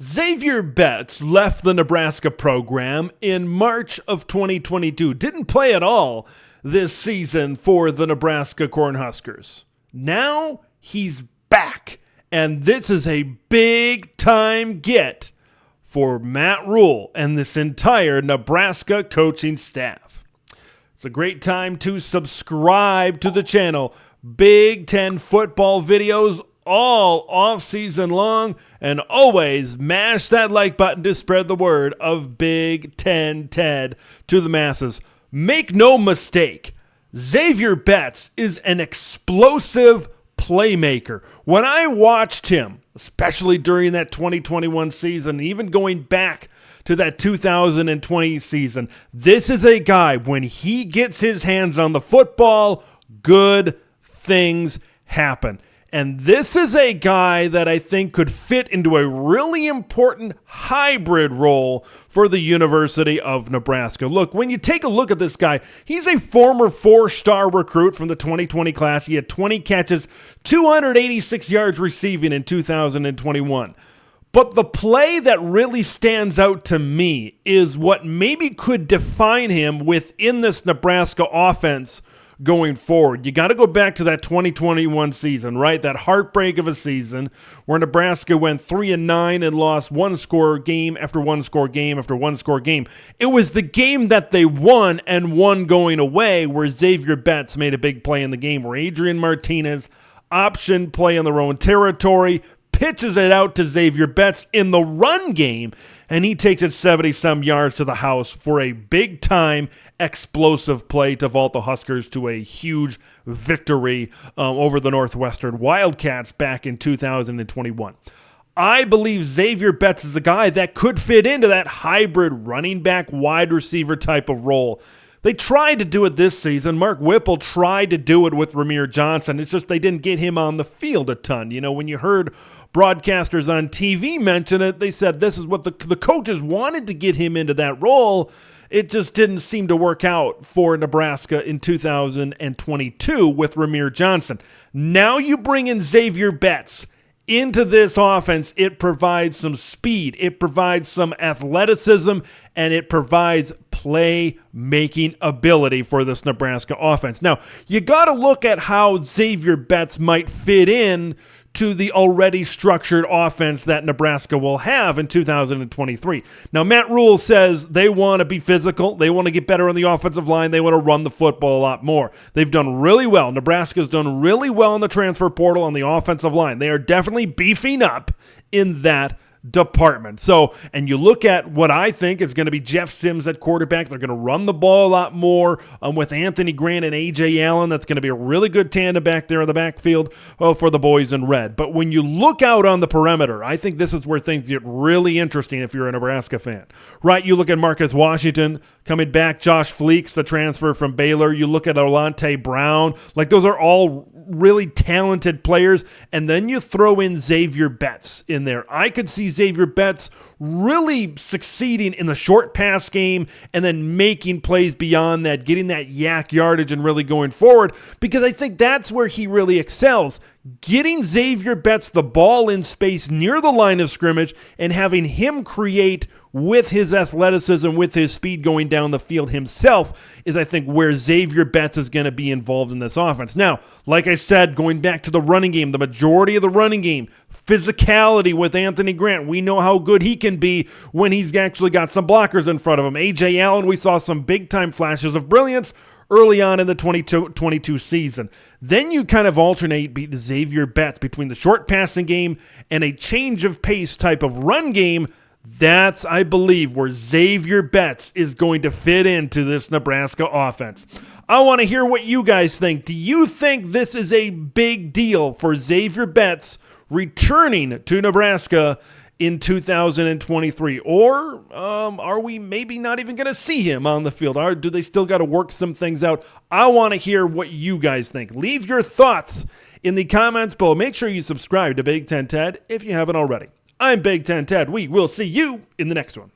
Zavier Betts left the Nebraska program in March of 2022. Didn't play at all this season for the Nebraska Cornhuskers. Now he's back, and this is a big-time get for Matt Rhule and this entire Nebraska coaching staff. It's a great time to subscribe to the channel. Big Ten football videos all off-season long, and always mash that like button to spread the word of Big Ten Ted to the masses. Make no mistake, Zavier Betts is an explosive playmaker. When I watched him, especially during that 2021 season, even going back to that 2020 season, this is a guy, when he gets his hands on the football, good things happen. And this is a guy that I think could fit into a really important hybrid role for the University of Nebraska. Look, when you take a look at this guy, he's a former four-star recruit from the 2020 class. He had 20 catches, 286 yards receiving in 2021. But the play that really stands out to me is what maybe could define him within this Nebraska offense going forward. You got to go back to that 2021 season, right? That heartbreak of a season where Nebraska went 3-9 and lost one-score game after one-score game after one-score game. It was the game that they won and won going away where Zavier Betts made a big play in the game, where Adrian Martinez option play in their own territory, pitches it out to Zavier Betts in the run game, and he takes it 70-some yards to the house for a big-time explosive play to vault the Huskers to a huge victory over the Northwestern Wildcats back in 2021. I believe Zavier Betts is a guy that could fit into that hybrid running back wide receiver type of role. They tried to do it this season. Mark Whipple tried to do it with Rahmir Johnson. It's just they didn't get him on the field a ton. You know, when you heard broadcasters on TV mention it, they said this is what the coaches wanted to get him into that role. It just didn't seem to work out for Nebraska in 2022 with Rahmir Johnson. Now you bring in Zavier Betts into this offense. It provides some speed, it provides some athleticism, and it provides play-making ability for this Nebraska offense. Now, you got to look at how Zavier Betts might fit in to the already structured offense that Nebraska will have in 2023. Now, Matt Rhule says they want to be physical. They want to get better on the offensive line. They want to run the football a lot more. They've done really well. Nebraska's done really well in the transfer portal on the offensive line. They are definitely beefing up in that department. So, and you look at what I think is going to be Jeff Sims at quarterback. They're going to run the ball a lot more with Anthony Grant and A.J. Allen. That's going to be a really good tandem back there in the backfield for the boys in red. But when you look out on the perimeter, I think this is where things get really interesting if you're a Nebraska fan, right? You look at Marcus Washington coming back, Josh Fleeks, the transfer from Baylor. You look at Olante Brown. Like, those are all really talented players. And then you throw in Zavier Betts in there. I could see Zavier Betts really succeeding in the short pass game and then making plays beyond that, getting that yak yardage and really going forward, because I think that's where he really excels. Getting Zavier Betts the ball in space near the line of scrimmage and having him create with his athleticism, with his speed going down the field himself is, I think, where Zavier Betts is going to be involved in this offense. Now, like I said, going back to the running game, the majority of the running game, physicality with Anthony Grant. We know how good he can be when he's actually got some blockers in front of him. A.J. Allen, we saw some big-time flashes of brilliance early on in the 2022 season. Then you kind of alternate Zavier Betts between the short passing game and a change of pace type of run game. That's, I believe, where Zavier Betts is going to fit into this Nebraska offense. I want to hear what you guys think. Do you think this is a big deal for Zavier Betts returning to Nebraska in 2023? Or are we maybe not even going to see him on the field? Or do they still got to work some things out? I want to hear what you guys think. Leave your thoughts in the comments below. Make sure you subscribe to Big Ten Ted if you haven't already. I'm Big Ten Ted. We will see you in the next one.